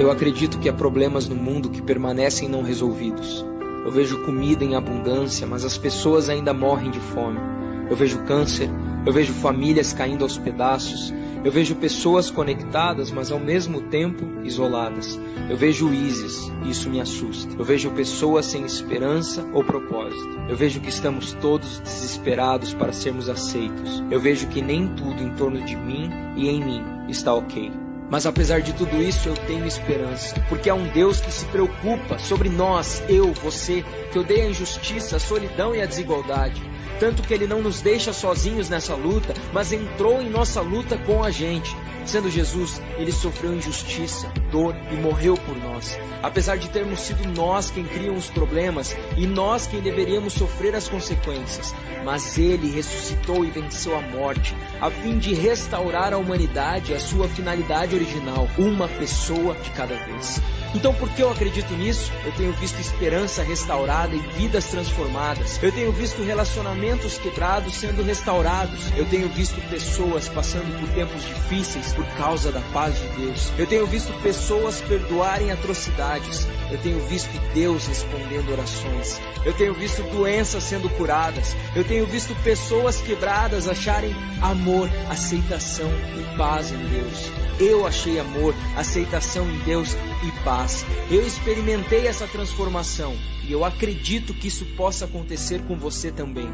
Eu acredito que há problemas no mundo que permanecem não resolvidos. Eu vejo comida em abundância, mas as pessoas ainda morrem de fome. Eu vejo câncer, eu vejo famílias caindo aos pedaços. Eu vejo pessoas conectadas, mas ao mesmo tempo isoladas. Eu vejo o ISIS, e isso me assusta. Eu vejo pessoas sem esperança ou propósito. Eu vejo que estamos todos desesperados para sermos aceitos. Eu vejo que nem tudo em torno de mim e em mim está ok. Mas apesar de tudo isso, eu tenho esperança, porque há um Deus que se preocupa sobre nós, eu, você, que odeia a injustiça, a solidão e a desigualdade. Tanto que Ele não nos deixa sozinhos nessa luta, mas entrou em nossa luta com a gente. Sendo Jesus, Ele sofreu injustiça, dor e morreu por nós. Apesar de termos sido nós quem criam os problemas e nós quem deveríamos sofrer as consequências, mas Ele ressuscitou e venceu a morte, a fim de restaurar a humanidade à sua finalidade original, uma pessoa de cada vez. Então, por que eu acredito nisso? Eu tenho visto esperança restaurada e vidas transformadas. Eu tenho visto relacionamentos quebrados sendo restaurados. Eu tenho visto pessoas passando por tempos difíceis por causa da paz de Deus. Eu tenho visto pessoas perdoarem atrocidades. Eu tenho visto Deus respondendo orações. Eu tenho visto doenças sendo curadas. Eu tenho visto pessoas quebradas acharem amor, aceitação e paz em Deus. Eu achei amor, aceitação em Deus e paz. Eu experimentei essa transformação e eu acredito que isso possa acontecer com você também.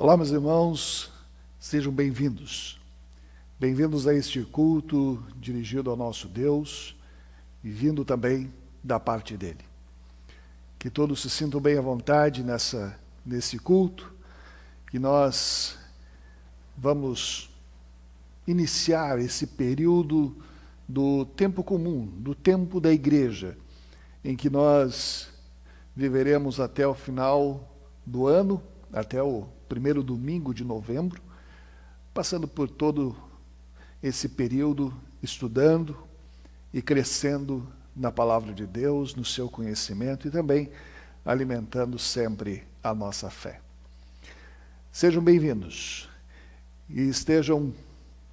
Olá, meus irmãos, sejam bem-vindos. Bem-vindos a este culto dirigido ao nosso Deus e vindo também da parte dele. Que todos se sintam bem à vontade nesse culto, que nós vamos iniciar esse período do tempo comum, do tempo da igreja, em que nós viveremos até o final do ano, até o primeiro domingo de novembro, passando por todo esse período, estudando e crescendo na palavra de Deus, no seu conhecimento e também alimentando sempre a nossa fé. Sejam bem-vindos e estejam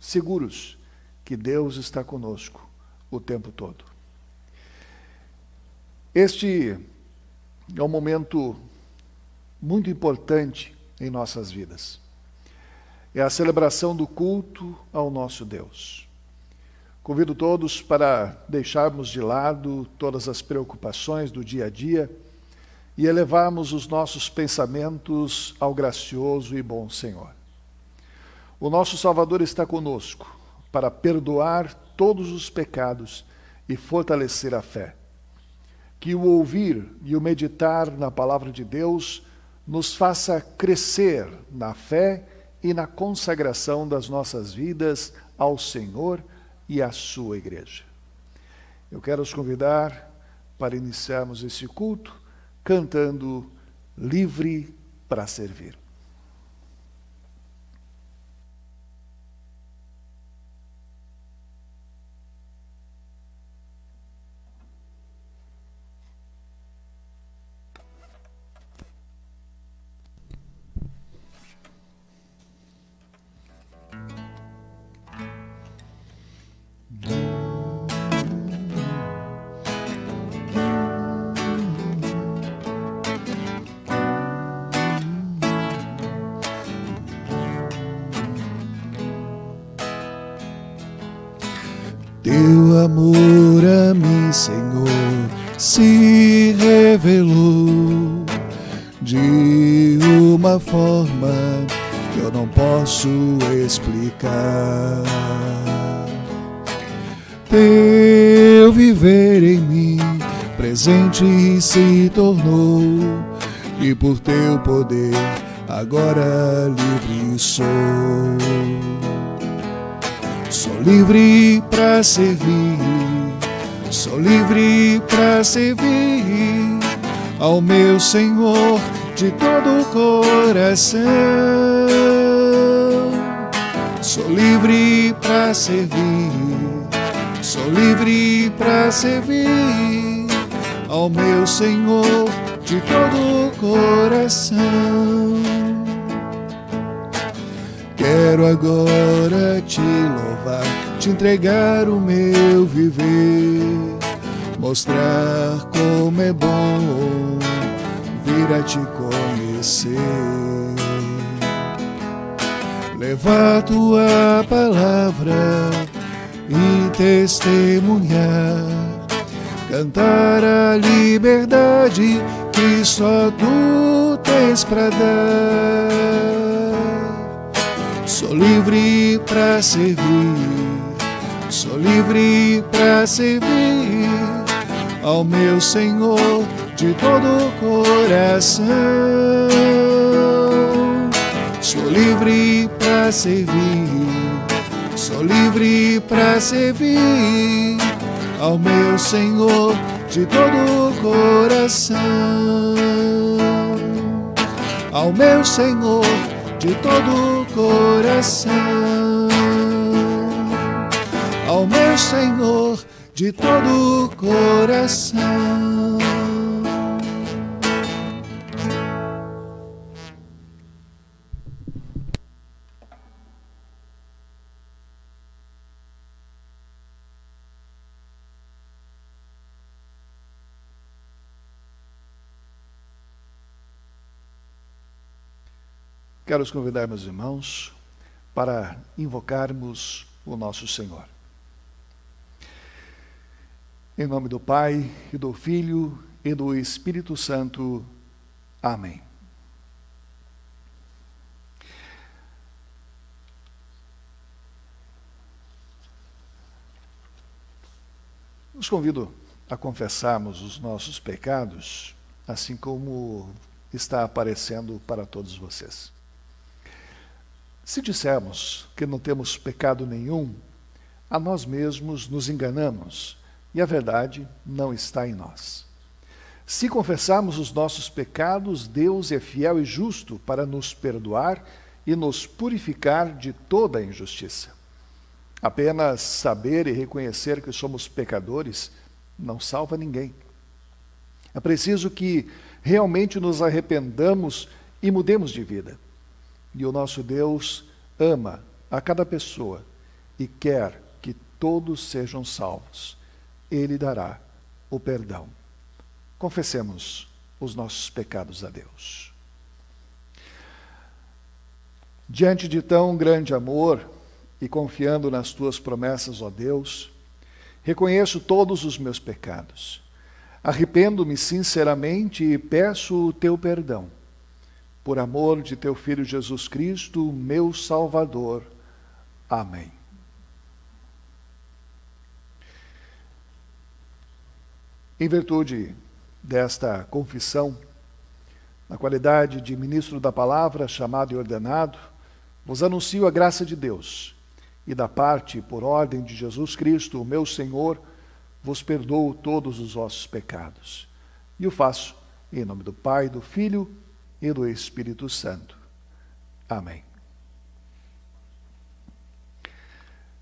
seguros que Deus está conosco o tempo todo. Este é um momento muito importante em nossas vidas. É a celebração do culto ao nosso Deus. Convido todos para deixarmos de lado todas as preocupações do dia a dia e elevarmos os nossos pensamentos ao gracioso e bom Senhor. O nosso Salvador está conosco para perdoar todos os pecados e fortalecer a fé. Que o ouvir e o meditar na palavra de Deus nos faça crescer na fé e na consagração das nossas vidas ao Senhor e à sua igreja. Eu quero os convidar para iniciarmos esse culto cantando Livre para Servir. Teu amor a mim, Senhor, se revelou de uma forma que eu não posso explicar. Teu viver em mim presente se tornou, e por teu poder agora livre sou. Sou livre para servir, sou livre para servir ao meu Senhor de todo o coração. Sou livre para servir, sou livre para servir ao meu Senhor de todo o coração. Quero agora te louvar, te entregar o meu viver, mostrar como é bom vir a te conhecer. Levar tua palavra e testemunhar, cantar a liberdade que só tu tens pra dar. Sou livre para servir, sou livre para servir ao meu Senhor de todo o coração. Sou livre para servir, sou livre para servir ao meu Senhor de todo o coração. Ao meu Senhor de todo o coração, ao meu Senhor de todo o coração. Quero os convidar, meus irmãos, para invocarmos o nosso Senhor. Em nome do Pai, e do Filho, e do Espírito Santo. Amém. Os convido a confessarmos os nossos pecados, assim como está aparecendo para todos vocês. Se dissermos que não temos pecado nenhum, a nós mesmos nos enganamos e a verdade não está em nós. Se confessarmos os nossos pecados, Deus é fiel e justo para nos perdoar e nos purificar de toda a injustiça. Apenas saber e reconhecer que somos pecadores não salva ninguém. É preciso que realmente nos arrependamos e mudemos de vida. E o nosso Deus ama a cada pessoa e quer que todos sejam salvos. Ele dará o perdão. Confessemos os nossos pecados a Deus. Diante de tão grande amor e confiando nas tuas promessas, ó Deus, reconheço todos os meus pecados. Arrependo-me sinceramente e peço o teu perdão. Por amor de teu Filho Jesus Cristo, meu Salvador. Amém. Em virtude desta confissão, na qualidade de ministro da palavra, chamado e ordenado, vos anuncio a graça de Deus e da parte, por ordem de Jesus Cristo, o meu Senhor, vos perdoo todos os vossos pecados. E o faço em nome do Pai, do Filho e do Espírito Santo. Amém.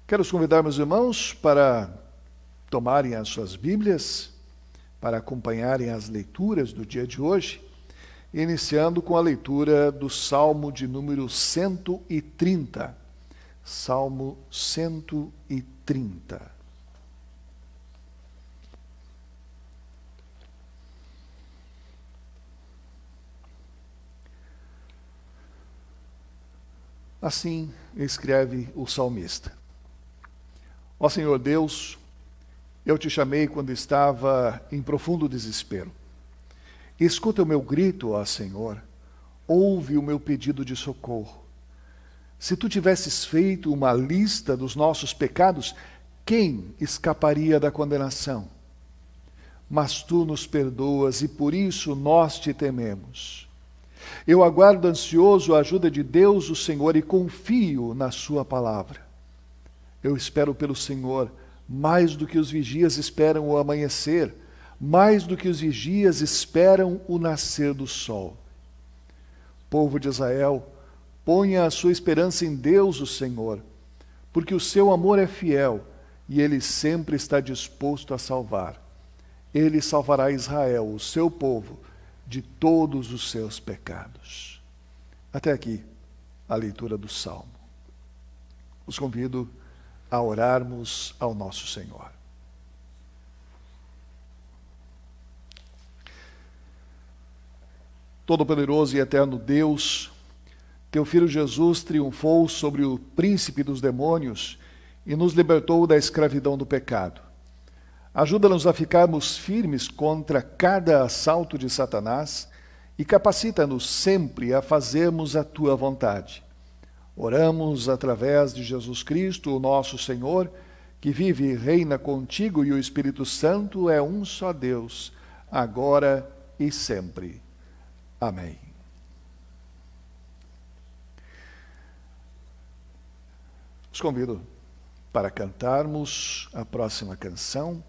Quero os convidar, meus irmãos, para tomarem as suas Bíblias, para acompanharem as leituras do dia de hoje, iniciando com a leitura do Salmo de número 130. Salmo 130. Assim escreve o salmista: Ó Senhor Deus, eu te chamei quando estava em profundo desespero. Escuta o meu grito, ó Senhor, ouve o meu pedido de socorro. Se tu tivesses feito uma lista dos nossos pecados, quem escaparia da condenação? Mas tu nos perdoas e por isso nós te tememos. Eu aguardo ansioso a ajuda de Deus, o Senhor, e confio na sua palavra. Eu espero pelo Senhor mais do que os vigias esperam o amanhecer, mais do que os vigias esperam o nascer do sol. Povo de Israel, ponha a sua esperança em Deus, o Senhor, porque o seu amor é fiel e ele sempre está disposto a salvar. Ele salvará Israel, o seu povo, de todos os seus pecados. Até aqui, a leitura do Salmo. Os convido a orarmos ao nosso Senhor. Todo-Poderoso e eterno Deus, teu Filho Jesus triunfou sobre o príncipe dos demônios e nos libertou da escravidão do pecado. Ajuda-nos a ficarmos firmes contra cada assalto de Satanás e capacita-nos sempre a fazermos a tua vontade. Oramos através de Jesus Cristo, o nosso Senhor, que vive e reina contigo, e o Espírito Santo é um só Deus, agora e sempre. Amém. Os convido para cantarmos a próxima canção,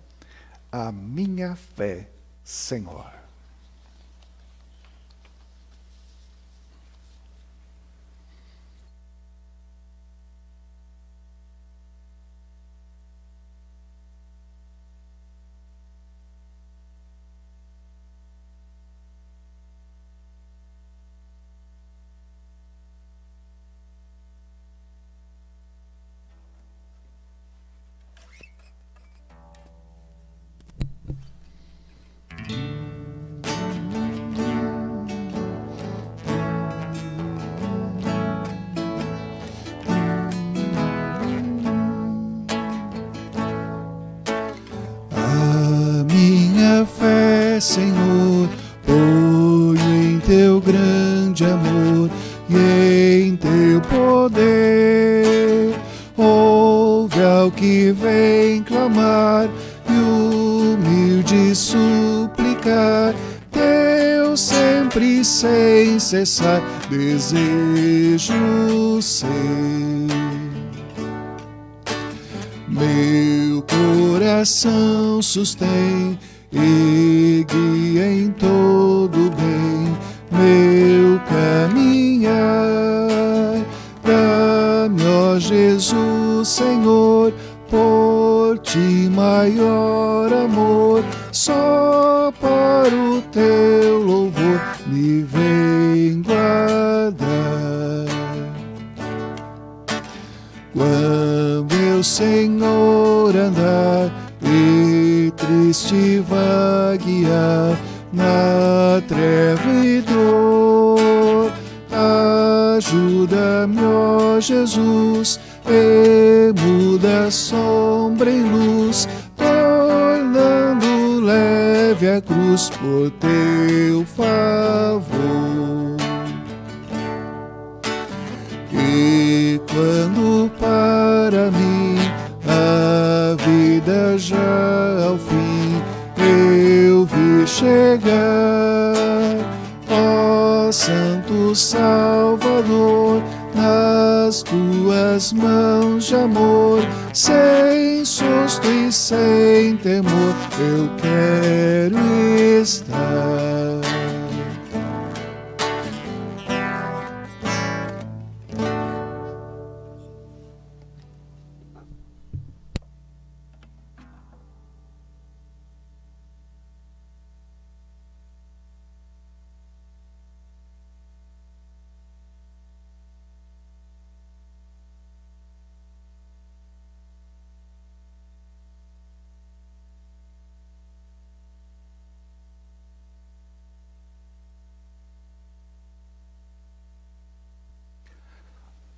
A Minha Fé, Senhor. Senhor, ponho em teu grande amor e em teu poder. Ouve ao que vem clamar e humilde suplicar. Teu sempre sem cessar desejo ser. Meu coração sustém e guia em todo bem meu caminhar. Dá-me, ó Jesus, Senhor, por ti maior amor, só para o teu louvor me vem guardar. Quando eu, Senhor, andar e triste vaguear na treva e dor, ajuda-me, ó Jesus, e muda a sombra em luz, tornando leve a cruz por teu favor. E quando ao fim eu vi chegar. Ó Santo Salvador, nas tuas mãos de amor, sem susto e sem temor, eu quero estar.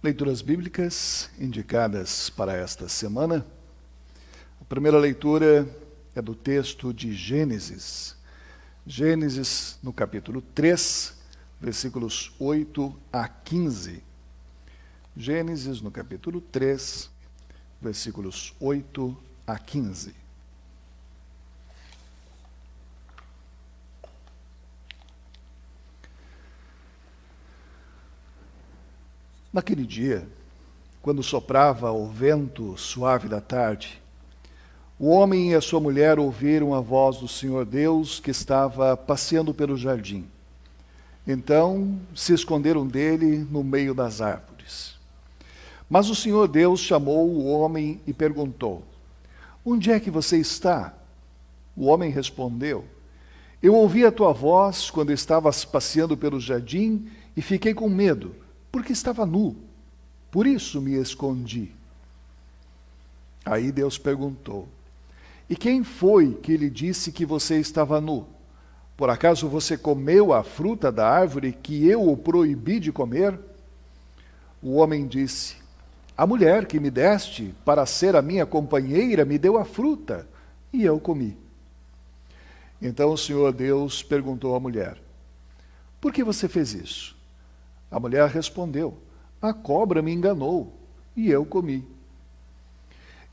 Leituras bíblicas indicadas para esta semana. A primeira leitura é do texto de Gênesis. Gênesis, no capítulo 3, versículos 8 a 15. Gênesis, no capítulo 3, versículos 8 a 15. Naquele dia, quando soprava o vento suave da tarde, o homem e a sua mulher ouviram a voz do Senhor Deus que estava passeando pelo jardim. Então se esconderam dele no meio das árvores. Mas o Senhor Deus chamou o homem e perguntou: onde é que você está? O homem respondeu: eu ouvi a tua voz quando estavas passeando pelo jardim e fiquei com medo, porque estava nu, por isso me escondi. Aí Deus perguntou: e quem foi que lhe disse que você estava nu? Por acaso você comeu a fruta da árvore que eu o proibi de comer? O homem disse: a mulher que me deste para ser a minha companheira me deu a fruta, e eu comi. Então o Senhor Deus perguntou à mulher: por que você fez isso? A mulher respondeu: a cobra me enganou, e eu comi.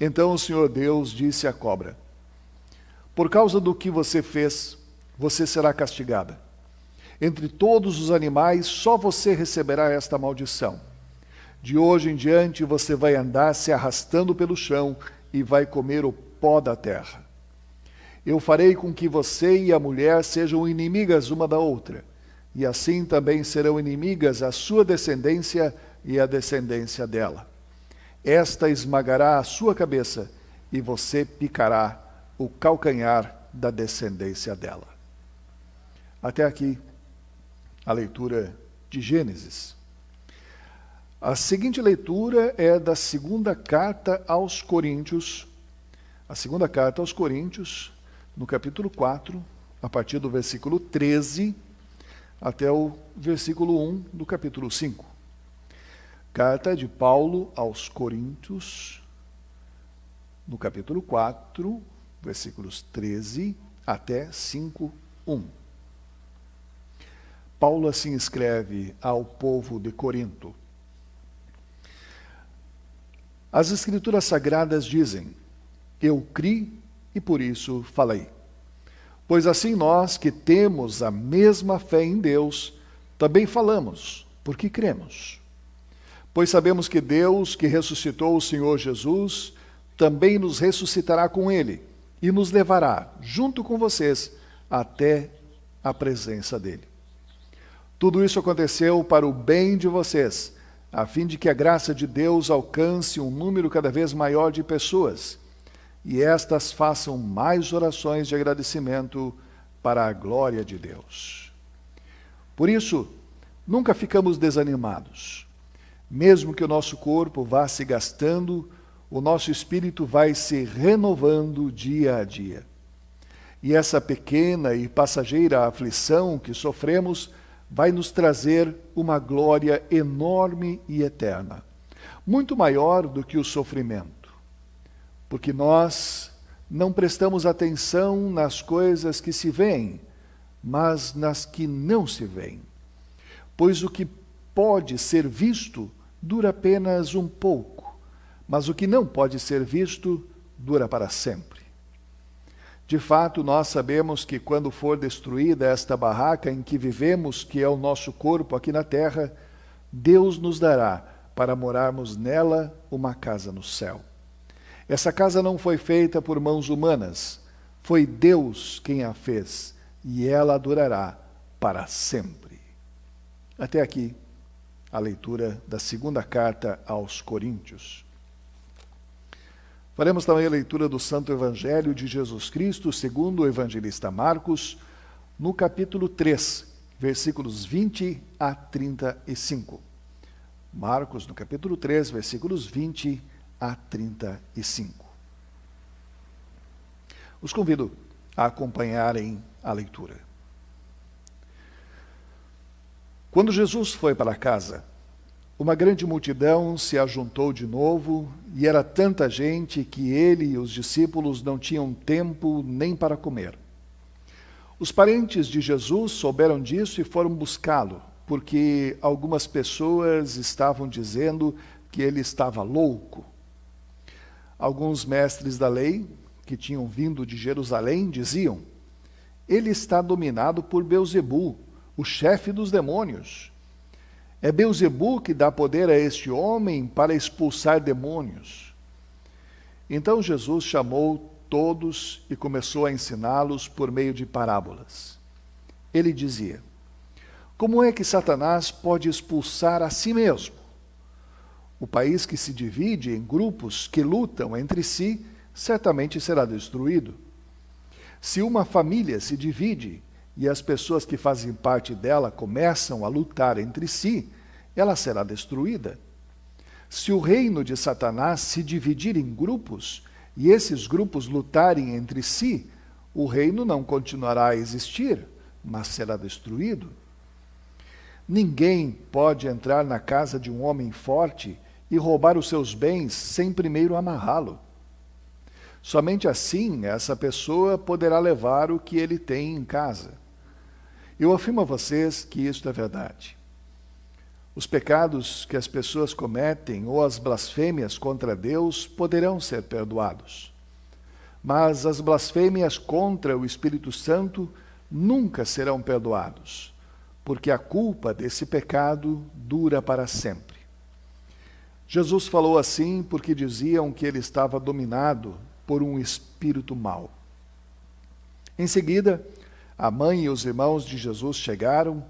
Então o Senhor Deus disse à cobra: por causa do que você fez, você será castigada. Entre todos os animais, só você receberá esta maldição. De hoje em diante você vai andar se arrastando pelo chão e vai comer o pó da terra. Eu farei com que você e a mulher sejam inimigas uma da outra, e assim também serão inimigas a sua descendência e a descendência dela. Esta esmagará a sua cabeça, e você picará o calcanhar da descendência dela. Até aqui a leitura de Gênesis. A seguinte leitura é da segunda carta aos Coríntios. A segunda carta aos Coríntios, no capítulo 4, a partir do versículo 13, até o versículo 1 do capítulo 5. Carta de Paulo aos Coríntios, no capítulo 4, versículos 13 até 5:1. Paulo assim escreve ao povo de Corinto: as Escrituras Sagradas dizem: eu criei e por isso falei. Pois assim nós que temos a mesma fé em Deus, também falamos, porque cremos. Pois sabemos que Deus, que ressuscitou o Senhor Jesus, também nos ressuscitará com Ele e nos levará, junto com vocês, até a presença dEle. Tudo isso aconteceu para o bem de vocês, a fim de que a graça de Deus alcance um número cada vez maior de pessoas, e estas façam mais orações de agradecimento para a glória de Deus. Por isso, nunca ficamos desanimados. Mesmo que o nosso corpo vá se gastando, o nosso espírito vai se renovando dia a dia. E essa pequena e passageira aflição que sofremos vai nos trazer uma glória enorme e eterna, muito maior do que o sofrimento. Porque nós não prestamos atenção nas coisas que se veem, mas nas que não se veem. Pois o que pode ser visto dura apenas um pouco, mas o que não pode ser visto dura para sempre. De fato, nós sabemos que quando for destruída esta barraca em que vivemos, que é o nosso corpo aqui na terra, Deus nos dará, para morarmos nela, uma casa no céu. Essa casa não foi feita por mãos humanas, foi Deus quem a fez, e ela durará para sempre. Até aqui, a leitura da segunda carta aos Coríntios. Faremos também a leitura do Santo Evangelho de Jesus Cristo, segundo o evangelista Marcos, no capítulo 3, versículos 20 a 35. Marcos, no capítulo 3, versículos 20 a 35. Os convido a acompanharem a leitura. Quando Jesus foi para casa, uma grande multidão se ajuntou de novo, e era tanta gente que ele e os discípulos não tinham tempo nem para comer. Os parentes de Jesus souberam disso e foram buscá-lo, porque algumas pessoas estavam dizendo que ele estava louco. Alguns mestres da lei, que tinham vindo de Jerusalém, diziam: ele está dominado por Beelzebu, o chefe dos demônios. É Beelzebu que dá poder a este homem para expulsar demônios. Então Jesus chamou todos e começou a ensiná-los por meio de parábolas. Ele dizia: como é que Satanás pode expulsar a si mesmo? O país que se divide em grupos que lutam entre si, certamente será destruído. Se uma família se divide e as pessoas que fazem parte dela começam a lutar entre si, ela será destruída. Se o reino de Satanás se dividir em grupos e esses grupos lutarem entre si, o reino não continuará a existir, mas será destruído. Ninguém pode entrar na casa de um homem forte e roubar os seus bens sem primeiro amarrá-lo. Somente assim essa pessoa poderá levar o que ele tem em casa. Eu afirmo a vocês que isto é verdade. Os pecados que as pessoas cometem ou as blasfêmias contra Deus poderão ser perdoados. Mas as blasfêmias contra o Espírito Santo nunca serão perdoados, porque a culpa desse pecado dura para sempre. Jesus falou assim porque diziam que ele estava dominado por um espírito mau. Em seguida, a mãe e os irmãos de Jesus chegaram,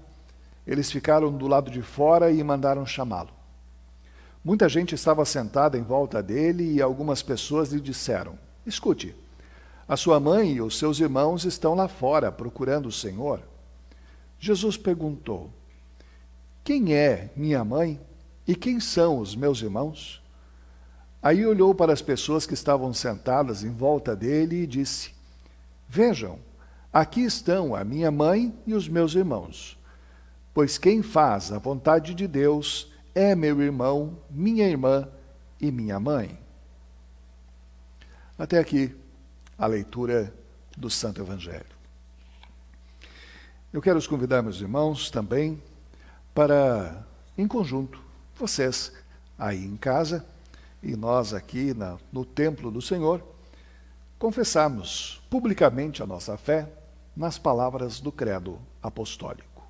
eles ficaram do lado de fora e mandaram chamá-lo. Muita gente estava sentada em volta dele e algumas pessoas lhe disseram: escute, a sua mãe e os seus irmãos estão lá fora procurando o Senhor. Jesus perguntou: quem é minha mãe e quem são os meus irmãos? Aí olhou para as pessoas que estavam sentadas em volta dele e disse: vejam, aqui estão a minha mãe e os meus irmãos. Pois quem faz a vontade de Deus é meu irmão, minha irmã e minha mãe. Até aqui a leitura do Santo Evangelho. Eu quero os convidar, meus irmãos, também para, em conjunto, vocês aí em casa e nós aqui no templo do Senhor, confessarmos publicamente a nossa fé nas palavras do credo apostólico.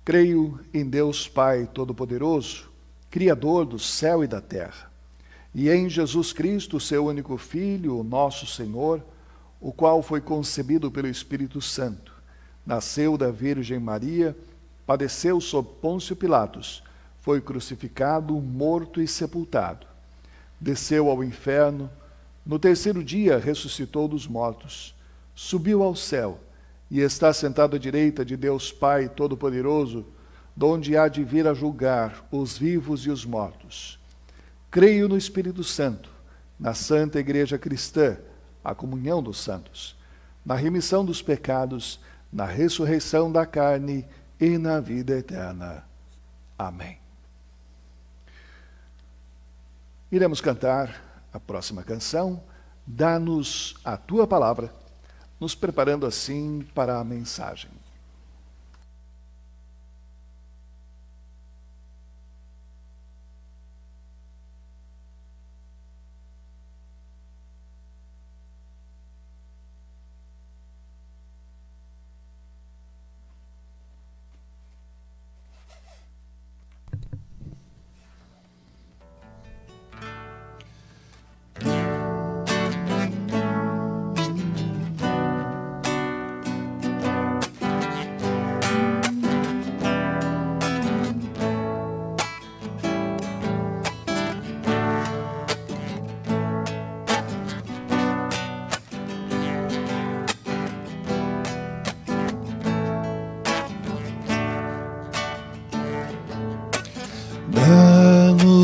Creio em Deus Pai Todo-Poderoso, Criador do céu e da terra, e em Jesus Cristo, seu único Filho, o nosso Senhor, o qual foi concebido pelo Espírito Santo, nasceu da Virgem Maria, padeceu sob Pôncio Pilatos, foi crucificado, morto e sepultado, desceu ao inferno, no terceiro dia ressuscitou dos mortos, subiu ao céu e está sentado à direita de Deus Pai Todo-Poderoso, donde há de vir a julgar os vivos e os mortos. Creio no Espírito Santo, na Santa Igreja Cristã, a comunhão dos santos, na remissão dos pecados, na ressurreição da carne e na vida eterna. Amém. Iremos cantar a próxima canção, Dá-nos a Tua Palavra, nos preparando assim para a mensagem.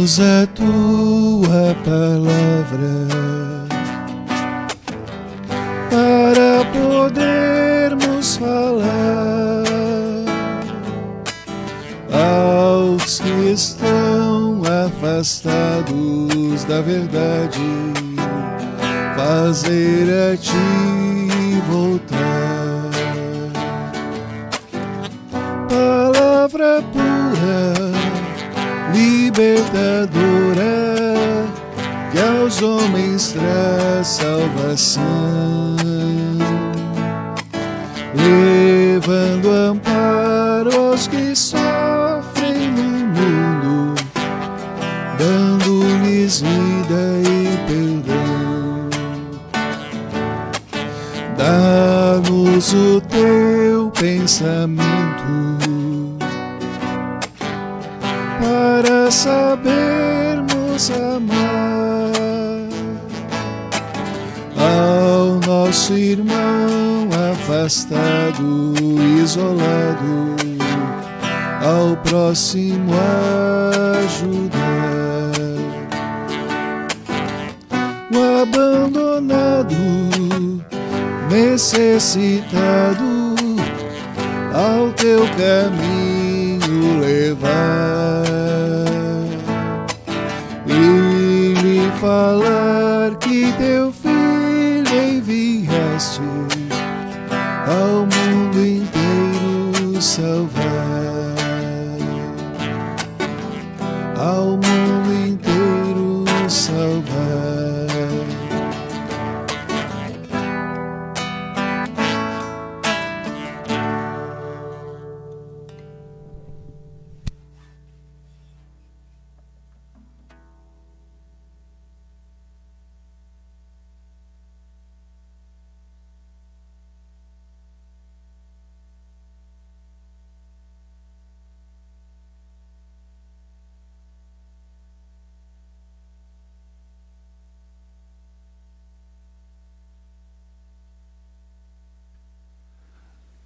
Lê-nos a tua palavra para podermos falar aos que estão afastados da verdade, fazer a ti voltar. Palavra pura, libertadora, que aos homens traz salvação, levando amparo aos que sofrem no mundo, dando-lhes vida e perdão. Dá-nos o teu pensamento para sabermos amar ao nosso irmão afastado, isolado, ao próximo ajudar, o abandonado, necessitado, ao teu caminho levar e lhe falar que teu filho enviaste ao mundo inteiro salvar, ao mundo inteiro salvar.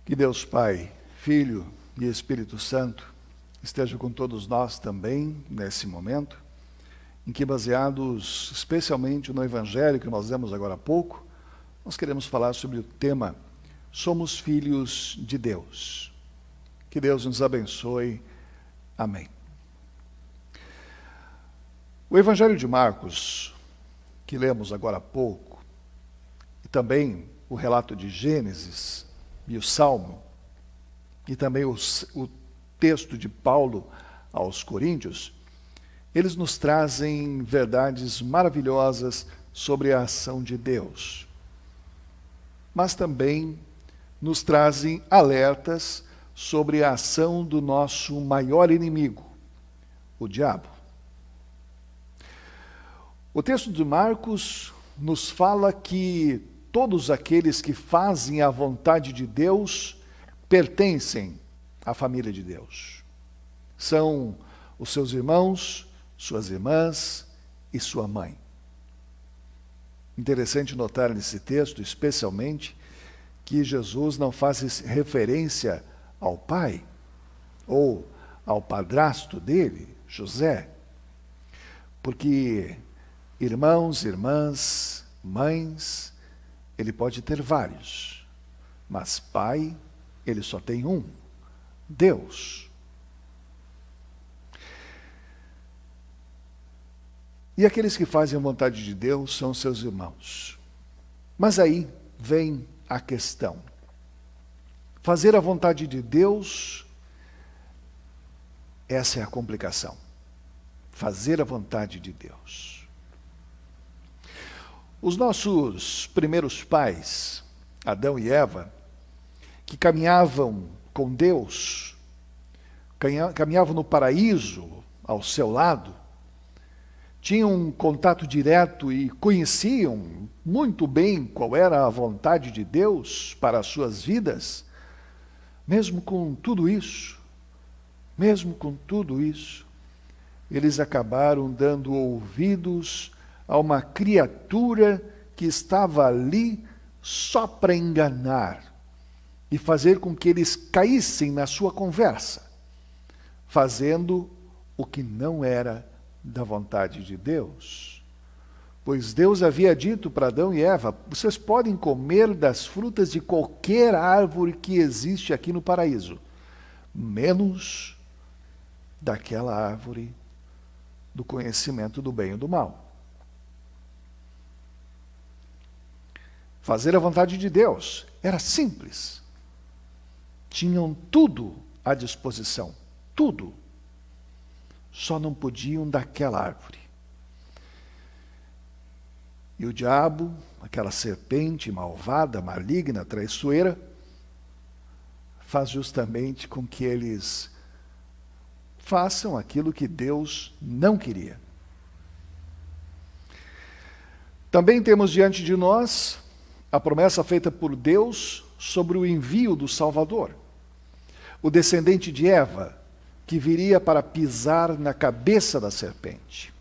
Que Deus Pai, Filho e Espírito Santo esteja com todos nós também nesse momento, em que, baseados especialmente no Evangelho que nós lemos agora há pouco, nós queremos falar sobre o tema Somos Filhos de Deus. Que Deus nos abençoe. Amém. O Evangelho de Marcos, que lemos agora há pouco, e também o relato de Gênesis e o Salmo, e também o texto de Paulo aos Coríntios, eles nos trazem verdades maravilhosas sobre a ação de Deus, mas também nos trazem alertas sobre a ação do nosso maior inimigo, o diabo. O texto de Marcos nos fala que todos aqueles que fazem a vontade de Deus pertencem à família de Deus. São os seus irmãos, suas irmãs e sua mãe. Interessante notar nesse texto, especialmente, que Jesus não faz referência ao pai ou ao padrasto dele, José, porque irmãos, irmãs, mães, ele pode ter vários, mas pai, ele só tem um, Deus. E aqueles que fazem a vontade de Deus são seus irmãos. Mas aí vem a questão. Fazer a vontade de Deus, essa é a complicação. Fazer a vontade de Deus. Os nossos primeiros pais, Adão e Eva, que caminhavam com Deus, caminhavam no paraíso ao seu lado, tinham um contato direto e conheciam muito bem qual era a vontade de Deus para as suas vidas. Mesmo com tudo isso, eles acabaram dando ouvidos a uma criatura que estava ali só para enganar e fazer com que eles caíssem na sua conversa, fazendo o que não era da vontade de Deus. Pois Deus havia dito para Adão e Eva: vocês podem comer das frutas de qualquer árvore que existe aqui no paraíso, menos daquela árvore do conhecimento do bem e do mal. Fazer a vontade de Deus era simples. Tinham tudo à disposição, tudo. Só não podiam daquela árvore. E o diabo, aquela serpente malvada, maligna, traiçoeira, faz justamente com que eles façam aquilo que Deus não queria. Também temos diante de nós a promessa feita por Deus sobre o envio do Salvador, o descendente de Eva, que viria para pisar na cabeça da serpente.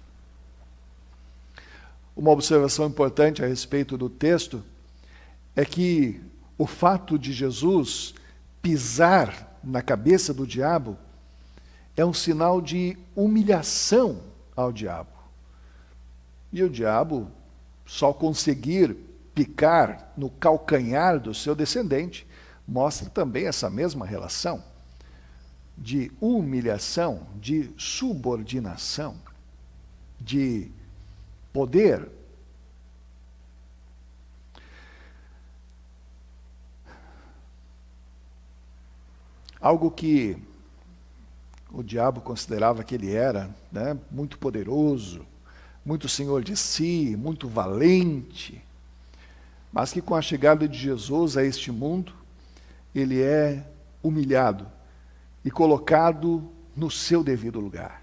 Uma observação importante a respeito do texto é que o fato de Jesus pisar na cabeça do diabo é um sinal de humilhação ao diabo. E o diabo só conseguir picar no calcanhar do seu descendente mostra também essa mesma relação de humilhação, de subordinação, de poder. Algo que o diabo considerava que ele era, né, muito poderoso, muito senhor de si, muito valente, mas que com a chegada de Jesus a este mundo, ele é humilhado e colocado no seu devido lugar.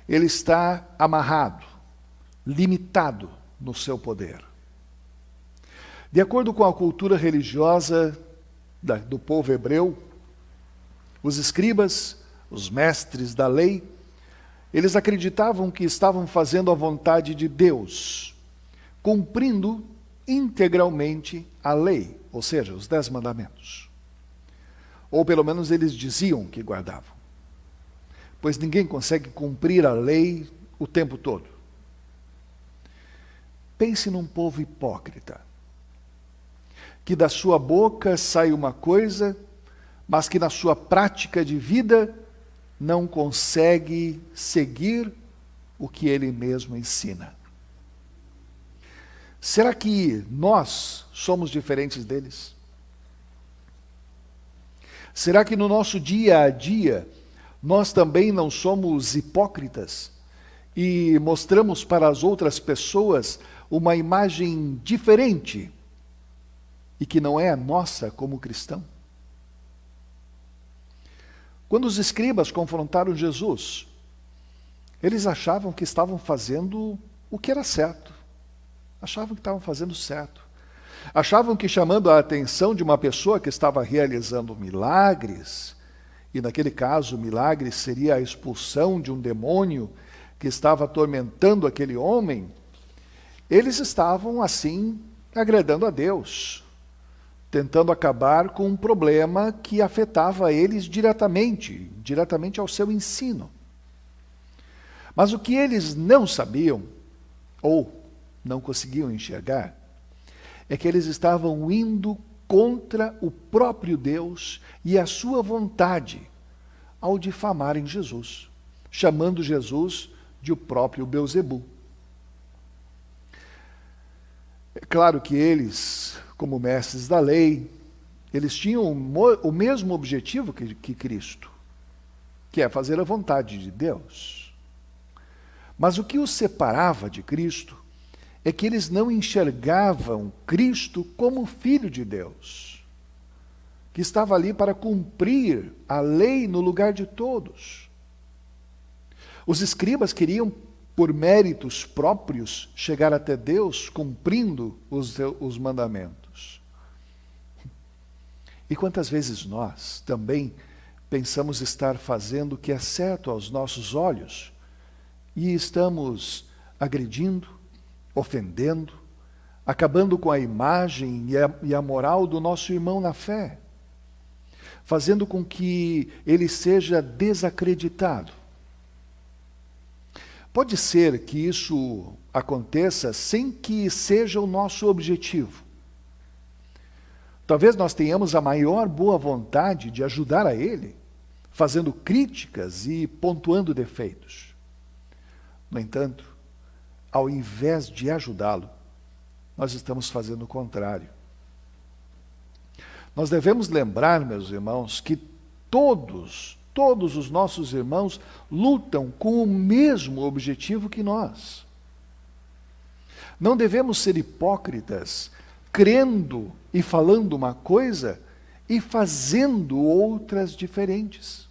Ele está amarrado, limitado no seu poder. De acordo com a cultura religiosa do povo hebreu, os escribas, os mestres da lei, eles acreditavam que estavam fazendo a vontade de Deus, cumprindo integralmente a lei, ou seja, os 10 mandamentos. Ou pelo menos eles diziam que guardavam. Pois ninguém consegue cumprir a lei o tempo todo. Pense num povo hipócrita, que da sua boca sai uma coisa, mas que na sua prática de vida não consegue seguir o que ele mesmo ensina. Será que nós somos diferentes deles? Será que no nosso dia a dia nós também não somos hipócritas e mostramos para as outras pessoas uma imagem diferente e que não é a nossa como cristão? Quando os escribas confrontaram Jesus, eles achavam que estavam fazendo o que era certo. Achavam que estavam fazendo certo. Achavam que chamando a atenção de uma pessoa que estava realizando milagres, e naquele caso o milagre seria a expulsão de um demônio que estava atormentando aquele homem, eles estavam assim agradando a Deus, tentando acabar com um problema que afetava eles diretamente ao seu ensino. Mas o que eles não sabiam, ou não conseguiam enxergar, é que eles estavam indo contra o próprio Deus e a sua vontade ao difamarem Jesus, chamando Jesus de o próprio Belzebu. É claro que eles, como mestres da lei, eles tinham o mesmo objetivo que Cristo, que é fazer a vontade de Deus. Mas o que os separava de Cristo é que eles não enxergavam Cristo como Filho de Deus, que estava ali para cumprir a lei no lugar de todos. Os escribas queriam, por méritos próprios, chegar até Deus cumprindo os mandamentos. E quantas vezes nós também pensamos estar fazendo o que é certo aos nossos olhos e estamos agredindo, ofendendo, acabando com a imagem e a moral do nosso irmão na fé, fazendo com que ele seja desacreditado. Pode ser que isso aconteça sem que seja o nosso objetivo. Talvez nós tenhamos a maior boa vontade de ajudar a ele, fazendo críticas e pontuando defeitos. No entanto, ao invés de ajudá-lo, nós estamos fazendo o contrário. Nós devemos lembrar, meus irmãos, que todos os nossos irmãos lutam com o mesmo objetivo que nós. Não devemos ser hipócritas, crendo e falando uma coisa e fazendo outras diferentes.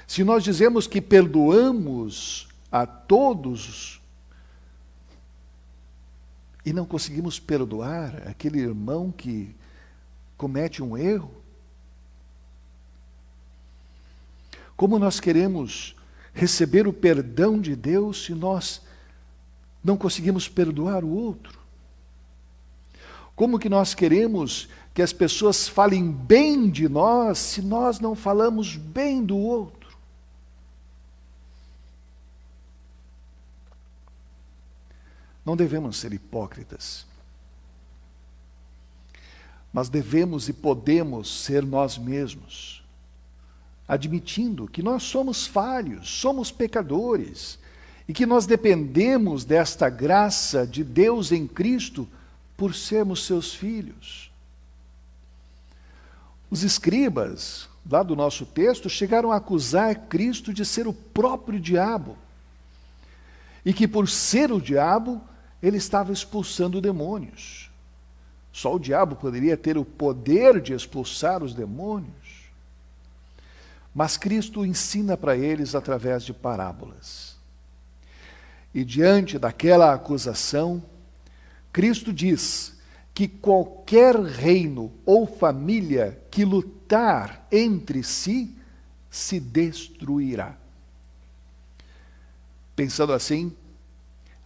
Se nós dizemos que perdoamos a todos e não conseguimos perdoar aquele irmão que comete um erro, como nós queremos receber o perdão de Deus se nós não conseguimos perdoar o outro? Como que nós queremos que as pessoas falem bem de nós se nós não falamos bem do outro? Não devemos ser hipócritas, mas devemos e podemos ser nós mesmos, admitindo que nós somos falhos, somos pecadores, e que nós dependemos desta graça de Deus em Cristo por sermos seus filhos. Os escribas, lá do nosso texto, chegaram a acusar Cristo de ser o próprio diabo, e que por ser o diabo, ele estava expulsando demônios. Só o diabo poderia ter o poder de expulsar os demônios. Mas Cristo ensina para eles através de parábolas. E diante daquela acusação, Cristo diz que qualquer reino ou família que lutar entre si, se destruirá. Pensando assim,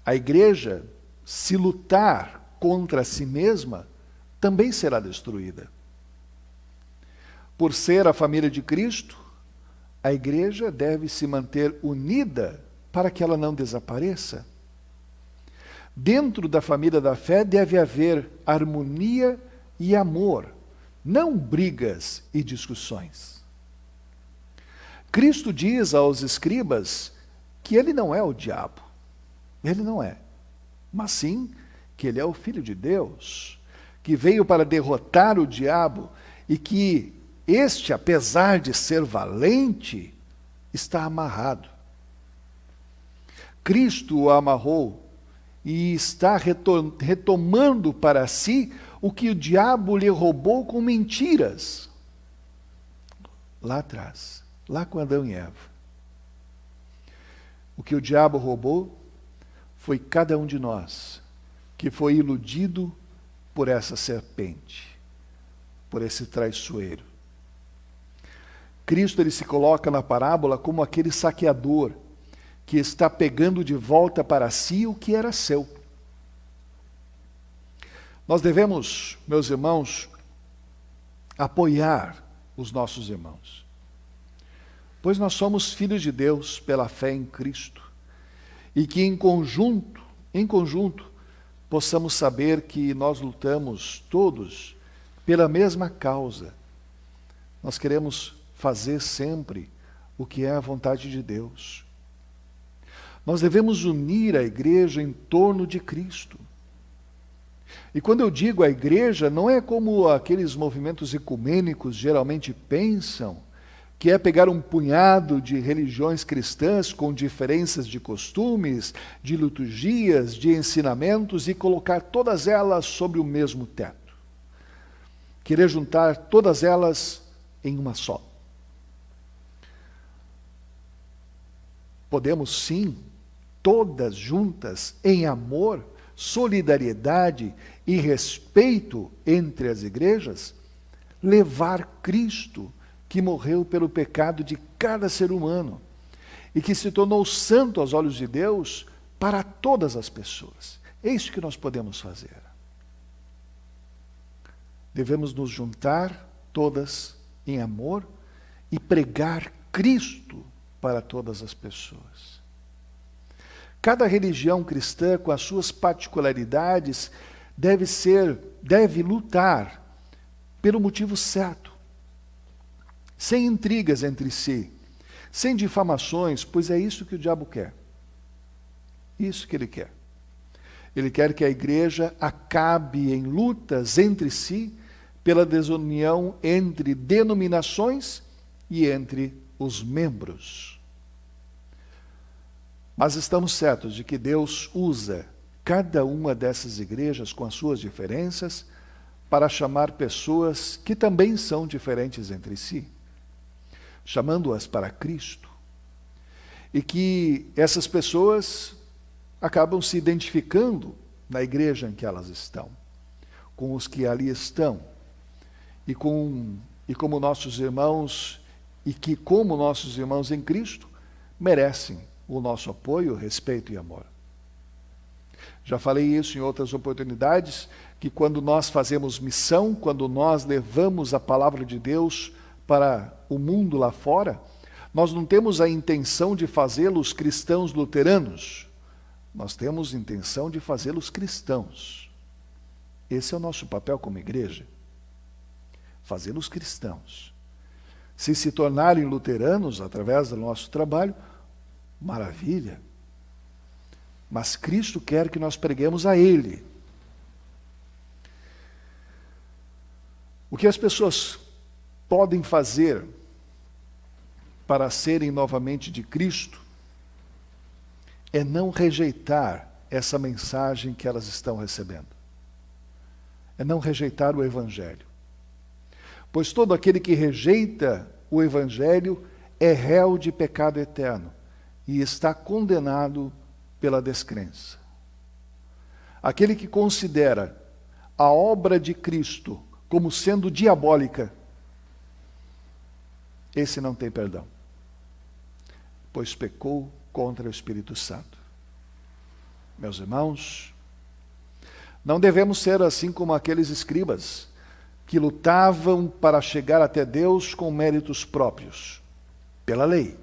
a igreja, se lutar contra si mesma, também será destruída. Por ser a família de Cristo, a igreja deve se manter unida para que ela não desapareça. Dentro da família da fé deve haver harmonia e amor, não brigas e discussões. Cristo diz aos escribas que ele não é o diabo. Ele não é. Mas sim que ele é o Filho de Deus, que veio para derrotar o diabo e que este, apesar de ser valente, está amarrado. Cristo o amarrou e está retomando para si o que o diabo lhe roubou com mentiras. Lá atrás, lá com Adão e Eva. O que o diabo roubou foi cada um de nós que foi iludido por essa serpente, por esse traiçoeiro. Cristo, ele se coloca na parábola como aquele saqueador que está pegando de volta para si o que era seu. Nós devemos, meus irmãos, apoiar os nossos irmãos, pois nós somos filhos de Deus pela fé em Cristo, e que em conjunto, possamos saber que nós lutamos todos pela mesma causa. Nós queremos fazer sempre o que é a vontade de Deus. Nós devemos unir a igreja em torno de Cristo. E quando eu digo a igreja, não é como aqueles movimentos ecumênicos geralmente pensam, que é pegar um punhado de religiões cristãs com diferenças de costumes, de liturgias, de ensinamentos e colocar todas elas sobre o mesmo teto. Querer juntar todas elas em uma só. Podemos sim, todas juntas, em amor, solidariedade e respeito entre as igrejas, levar Cristo, que morreu pelo pecado de cada ser humano e que se tornou santo aos olhos de Deus para todas as pessoas. É isso que nós podemos fazer. Devemos nos juntar todas em amor e pregar Cristo para todas as pessoas. Cada religião cristã, com as suas particularidades, deve lutar pelo motivo certo, sem intrigas entre si, sem difamações, pois é isso que o diabo quer. Isso que ele quer. Ele quer que a igreja acabe em lutas entre si, pela desunião entre denominações e entre os membros. Mas estamos certos de que Deus usa cada uma dessas igrejas com as suas diferenças para chamar pessoas que também são diferentes entre si, chamando-as para Cristo. E que essas pessoas acabam se identificando na igreja em que elas estão, com os que ali estão, e como nossos irmãos, e que como nossos irmãos em Cristo, merecem o nosso apoio, respeito e amor. Já falei isso em outras oportunidades, que quando nós fazemos missão, quando nós levamos a palavra de Deus para o mundo lá fora, nós não temos a intenção de fazê-los cristãos luteranos, nós temos a intenção de fazê-los cristãos. Esse é o nosso papel como igreja, fazê-los cristãos. Se tornarem luteranos através do nosso trabalho, maravilha. Mas Cristo quer que nós preguemos a Ele. O que as pessoas podem fazer para serem novamente de Cristo é não rejeitar essa mensagem que elas estão recebendo. É não rejeitar o Evangelho. Pois todo aquele que rejeita o Evangelho é réu de pecado eterno e está condenado pela descrença. Aquele que considera a obra de Cristo como sendo diabólica, esse não tem perdão, pois pecou contra o Espírito Santo. Meus irmãos, não devemos ser assim como aqueles escribas que lutavam para chegar até Deus com méritos próprios, pela lei.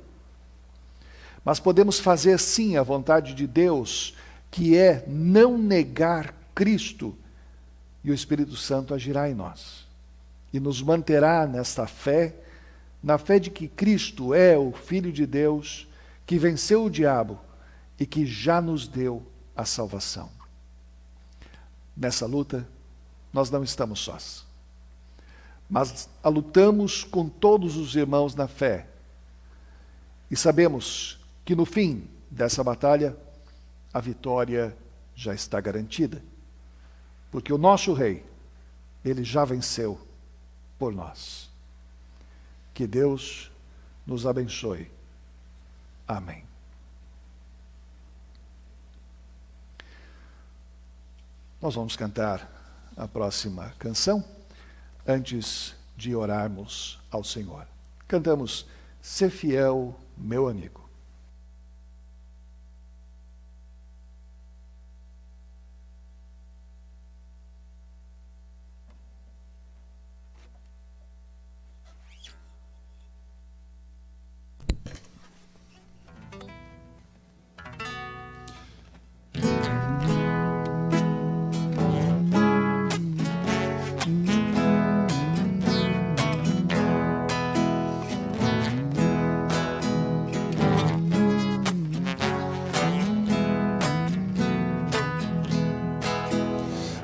Mas podemos fazer sim a vontade de Deus, que é não negar Cristo, e o Espírito Santo agirá em nós e nos manterá nesta fé, na fé de que Cristo é o Filho de Deus, que venceu o diabo e que já nos deu a salvação. Nessa luta, nós não estamos sós, mas a lutamos com todos os irmãos na fé e sabemos que no fim dessa batalha, a vitória já está garantida. Porque o nosso Rei, ele já venceu por nós. Que Deus nos abençoe. Amém. Nós vamos cantar a próxima canção antes de orarmos ao Senhor. Cantamos Ser Fiel, Meu Amigo.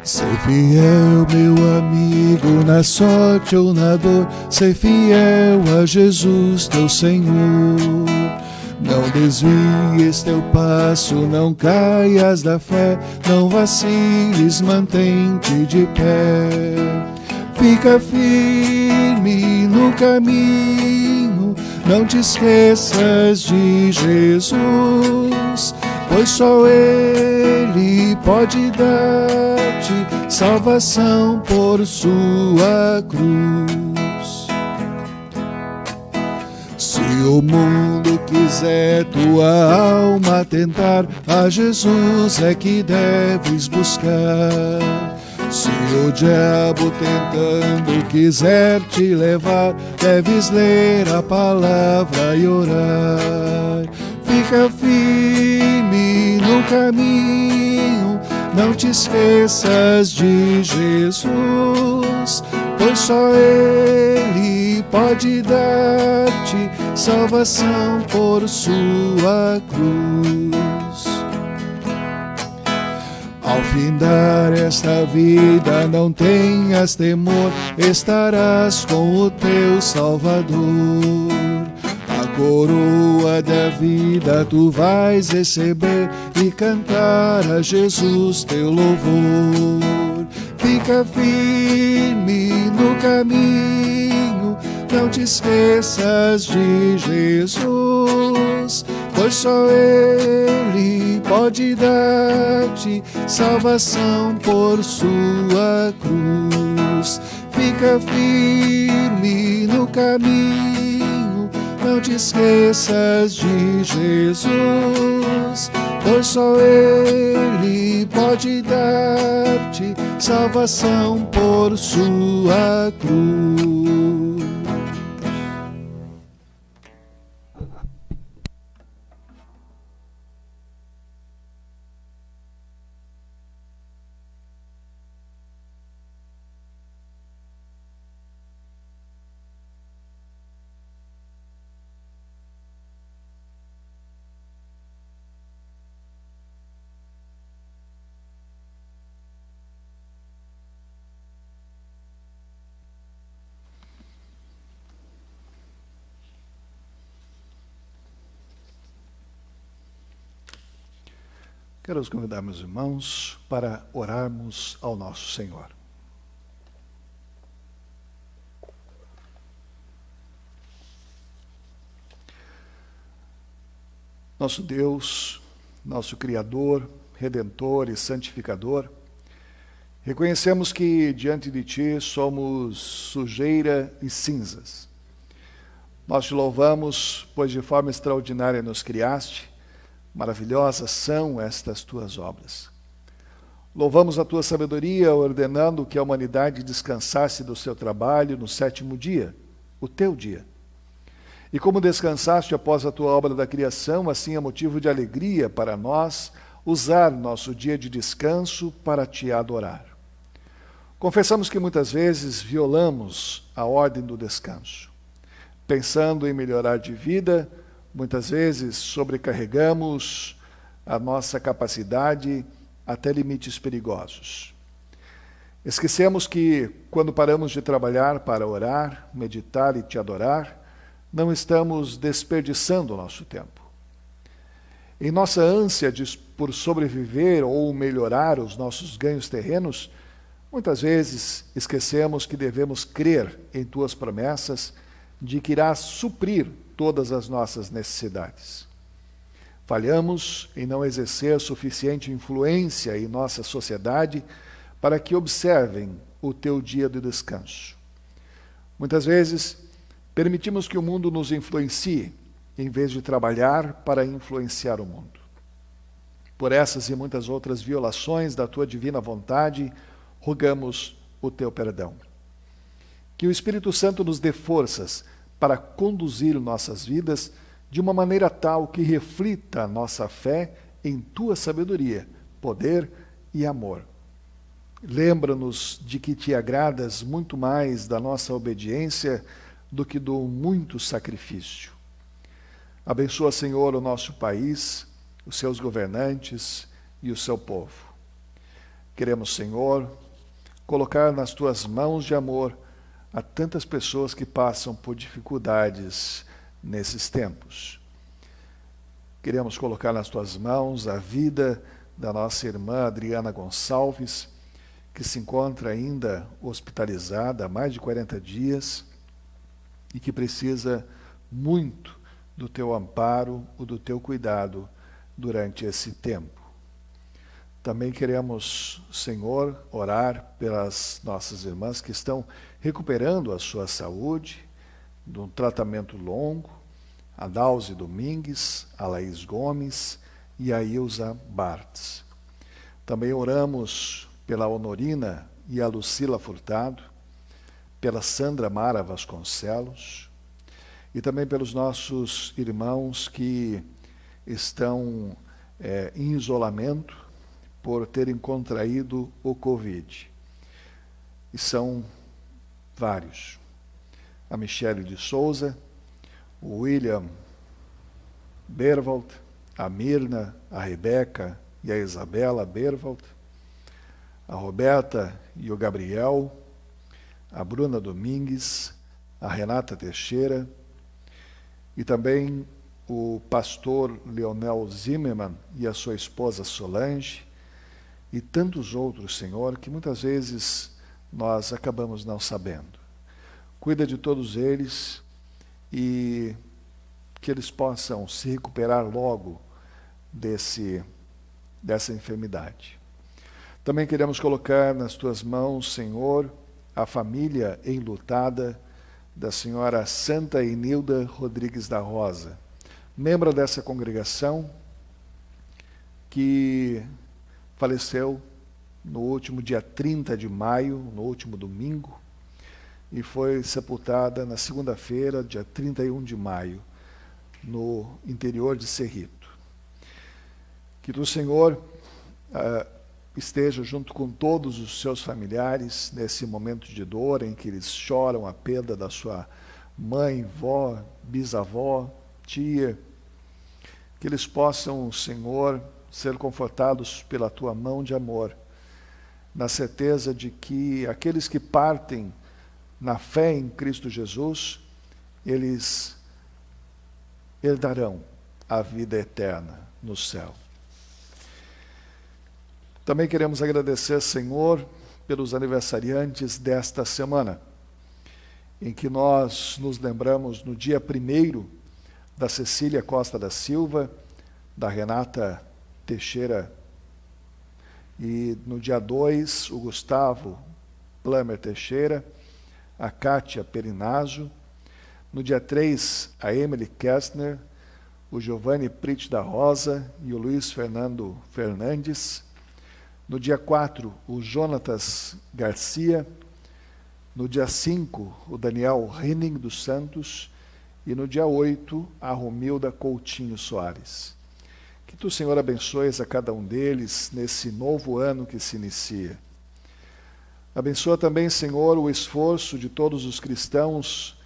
Ser fiel, meu amigo, na sorte ou na dor, ser fiel a Jesus, teu Senhor. Não desvies teu passo, não caias da fé, não vaciles, mantém-te de pé. Fica firme no caminho, não te esqueças de Jesus, pois só Ele pode dar-te salvação por sua cruz. Se o mundo quiser tua alma tentar, a Jesus é que deves buscar. Se o diabo tentando quiser te levar, deves ler a palavra e orar. Fica firme no caminho, não te esqueças de Jesus, pois só Ele pode dar-te salvação por sua cruz. Ao findar esta vida, não tenhas temor, estarás com o teu Salvador. A coroa da vida tu vais receber e cantar a Jesus teu louvor. Fica firme no caminho, não te esqueças de Jesus, pois só Ele pode dar-te salvação por sua cruz. Fica firme no caminho, não te esqueças de Jesus, pois só Ele pode dar-te salvação por sua cruz. Quero os convidar, meus irmãos, para orarmos ao nosso Senhor. Nosso Deus, nosso Criador, Redentor e Santificador, reconhecemos que diante de Ti somos sujeira e cinzas. Nós Te louvamos, pois de forma extraordinária nos criaste. Maravilhosas são estas Tuas obras. Louvamos a Tua sabedoria, ordenando que a humanidade descansasse do seu trabalho no 7º dia, o Teu dia. E como descansaste após a Tua obra da criação, assim é motivo de alegria para nós usar nosso dia de descanso para Te adorar. Confessamos que muitas vezes violamos a ordem do descanso. Pensando em melhorar de vida, muitas vezes sobrecarregamos a nossa capacidade até limites perigosos. Esquecemos que, quando paramos de trabalhar para orar, meditar e Te adorar, não desperdiçando o nosso tempo. Em nossa ânsia por sobreviver ou melhorar os nossos ganhos terrenos, muitas vezes esquecemos que devemos crer em Tuas promessas de que irás suprir todas as nossas necessidades. Falhamos em não exercer suficiente influência em nossa sociedade para que observem o Teu dia de descanso. Muitas vezes, permitimos que o mundo nos influencie, em vez de trabalhar para influenciar o mundo. Por essas e muitas outras violações da Tua divina vontade, rogamos o Teu perdão. Que o Espírito Santo nos dê forças para conduzir nossas vidas de uma maneira tal que reflita a nossa fé em Tua sabedoria, poder e amor. Lembra-nos de que Te agradas muito mais da nossa obediência do que do muito sacrifício. Abençoa, Senhor, o nosso país, os seus governantes e o seu povo. Queremos, Senhor, colocar nas Tuas mãos de amor a tantas pessoas que passam por dificuldades nesses tempos. Queremos colocar nas Tuas mãos a vida da nossa irmã Adriana Gonçalves, que se encontra ainda hospitalizada há mais de 40 dias e que precisa muito do Teu amparo ou do Teu cuidado durante esse tempo. Também queremos, Senhor, orar pelas nossas irmãs que estão recuperando a sua saúde, de um tratamento longo, a Dalze Domingues, a Laís Gomes e a Ilza Bartz. Também oramos pela Honorina e a Lucila Furtado, pela Sandra Mara Vasconcelos e também pelos nossos irmãos que estão em isolamento por terem contraído o Covid. E são vários. A Michele de Souza, o William Berwald, a Mirna, a Rebeca e a Isabela Berwald, a Roberta e o Gabriel, a Bruna Domingues, a Renata Teixeira e também o pastor Leonel Zimmermann e a sua esposa Solange e tantos outros, Senhor, que muitas vezes nós acabamos não sabendo. Cuida de todos eles e que eles possam se recuperar logo dessa enfermidade. Também queremos colocar nas tuas mãos, Senhor, a família enlutada da senhora Santa Enilda Rodrigues da Rosa, membro dessa congregação que faleceu no último dia 30 de maio, no último domingo, e foi sepultada na segunda-feira, dia 31 de maio, no interior de Cerrito. Que tu, Senhor, esteja junto com todos os seus familiares nesse momento de dor em que eles choram a perda da sua mãe, vó, bisavó, tia. Que eles possam, Senhor, ser confortados pela tua mão de amor, na certeza de que aqueles que partem na fé em Cristo Jesus, eles herdarão a vida eterna no céu. Também queremos agradecer, Senhor, pelos aniversariantes desta semana, em que nós nos lembramos no dia 1º da Cecília Costa da Silva, da Renata Teixeira, e no dia 2, o Gustavo Plamer Teixeira, a Kátia Perinazzo, no dia 3, a Emily Kestner, o Giovanni Prit da Rosa e o Luiz Fernando Fernandes, no dia 4, o Jonatas Garcia, no dia 5, o Daniel Henning dos Santos, e no dia 8, a Romilda Coutinho Soares. Que tu, Senhor, abençoes a cada um deles nesse novo ano que se inicia. Abençoa também, Senhor, o esforço de todos os cristãos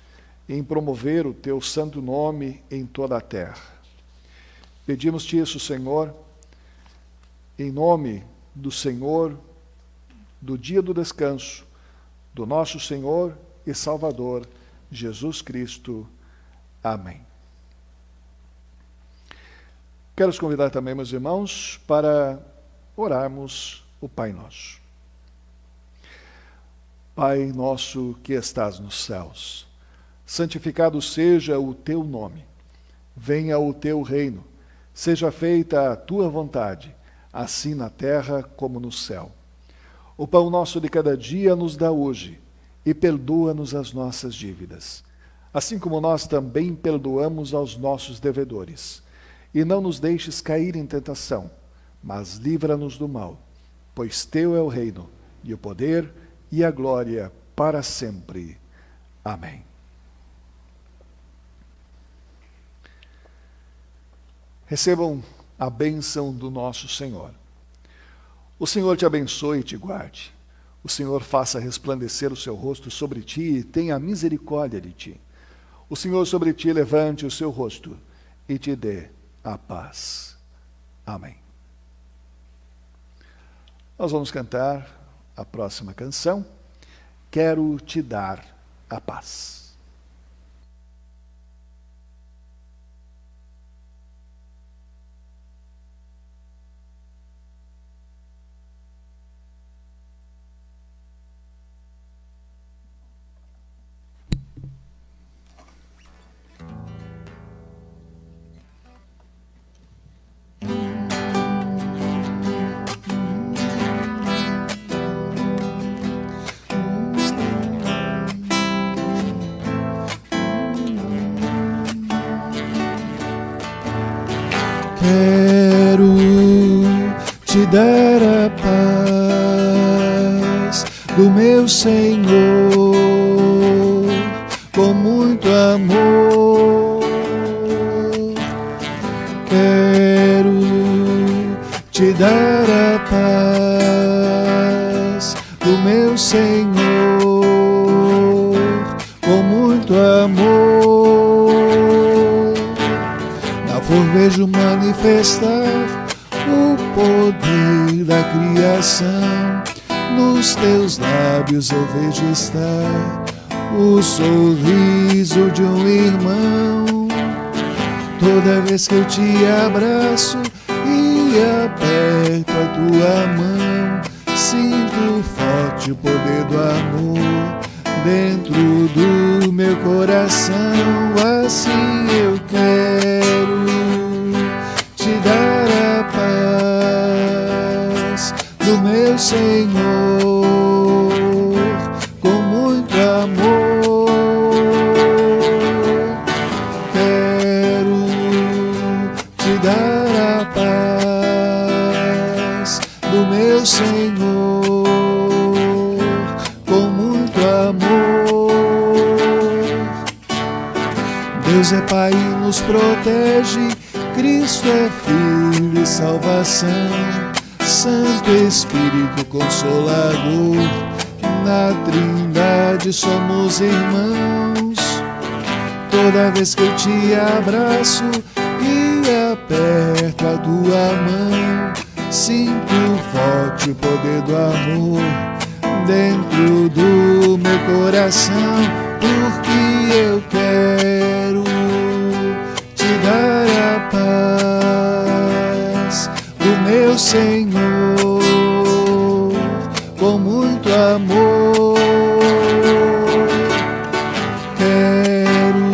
em promover o teu santo nome em toda a terra. Pedimos-te isso, Senhor, em nome do Senhor, do dia do descanso, do nosso Senhor e Salvador, Jesus Cristo. Amém. Quero os convidar também, meus irmãos, para orarmos o Pai Nosso. Pai nosso que estás nos céus, santificado seja o teu nome. Venha o teu reino. Seja feita a tua vontade, assim na terra como no céu. O pão nosso de cada dia nos dá hoje, e perdoa-nos as nossas dívidas, assim como nós também perdoamos aos nossos devedores. E não nos deixes cair em tentação, mas livra-nos do mal, pois teu é o reino, e o poder, e a glória para sempre. Amém. Recebam a bênção do nosso Senhor. O Senhor te abençoe e te guarde. O Senhor faça resplandecer o seu rosto sobre ti e tenha misericórdia de ti. O Senhor sobre ti levante o seu rosto e te dê a paz. Amém. Nós vamos cantar a próxima canção. Quero te dar a paz. Quero te dar a paz do meu Senhor, com muito amor. Quero dar a paz do meu Senhor com muito amor. Na flor vejo manifestar o poder da criação, nos teus lábios eu vejo estar o sorriso de um irmão. Toda vez que eu te abraço e aperto a tua mão, sinto forte o poder do amor dentro do meu coração. Assim eu quero te dar a paz do meu Senhor com muito amor. Quero te dar a paz do meu Senhor com muito amor. Deus é Pai e nos protege, Cristo é Filho e salvação, Santo Espírito Consolador, na Trindade somos irmãos. Toda vez que eu te abraço e aperto a tua mão, sinto forte o poder do amor dentro do meu coração, porque eu quero te dar a paz do meu Senhor com muito amor. Quero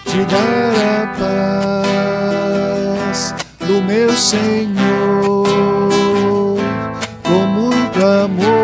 te dar a paz do meu Senhor com muito amor.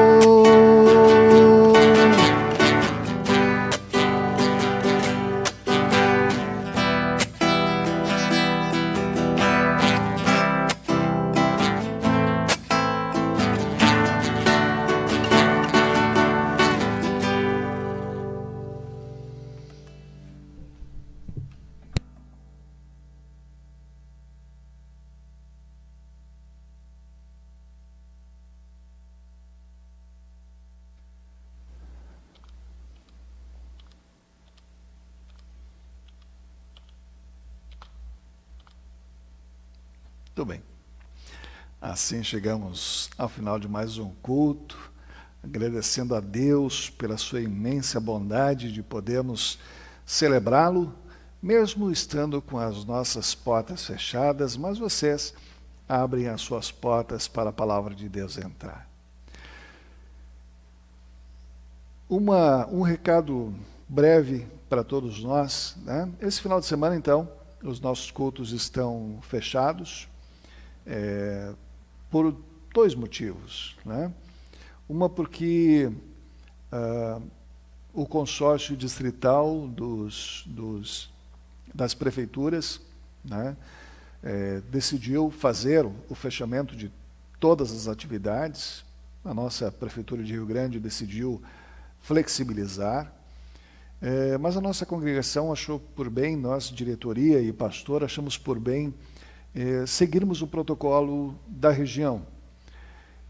Muito bem. Assim chegamos ao final de mais um culto, agradecendo a Deus pela sua imensa bondade de podermos celebrá-lo, mesmo estando com as nossas portas fechadas, mas vocês abrem as suas portas para a palavra de Deus entrar. Um recado breve para todos nós, né? Esse final de semana, então, os nossos cultos estão fechados, por dois motivos, né? Uma porque o consórcio distrital das prefeituras, né, decidiu fazer o fechamento de todas as atividades. A nossa prefeitura de Rio Grande decidiu flexibilizar, mas a nossa congregação achou por bem, nós, diretoria e pastor, achamos por bem seguirmos o protocolo da região,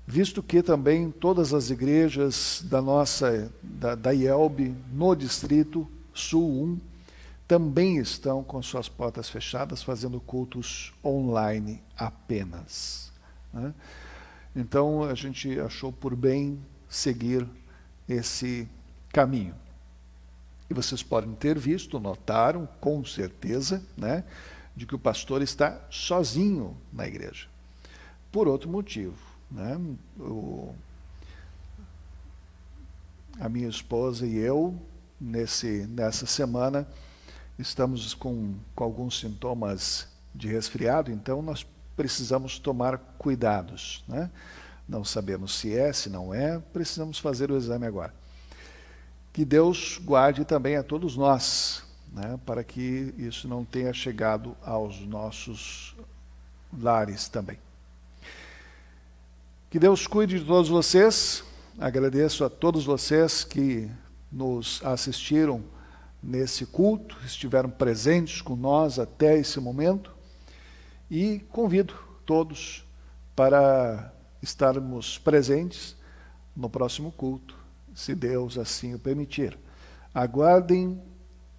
visto que também todas as igrejas da IELB no Distrito Sul 1 também estão com suas portas fechadas, fazendo cultos online apenas, né? Então a gente achou por bem seguir esse caminho. E vocês podem ter visto, notaram com certeza, né, de que o pastor está sozinho na igreja. Por outro motivo, né? A minha esposa e eu, nessa semana, estamos com alguns sintomas de resfriado, então nós precisamos tomar cuidados, né? Não sabemos se é, se não é, precisamos fazer o exame agora. Que Deus guarde também a todos nós, né, para que isso não tenha chegado aos nossos lares também. Que Deus cuide de todos vocês. Agradeço a todos vocês que nos assistiram nesse culto, estiveram presentes com nós até esse momento, e convido todos para estarmos presentes no próximo culto, se Deus assim o permitir. Aguardem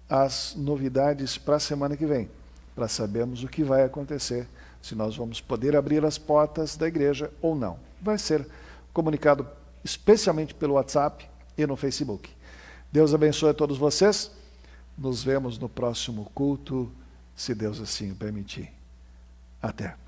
as novidades para a semana que vem, para sabermos o que vai acontecer, se nós vamos poder abrir as portas da igreja ou não. Vai ser comunicado especialmente pelo WhatsApp e no Facebook. Deus abençoe a todos vocês. Nos vemos no próximo culto, se Deus assim o permitir. Até.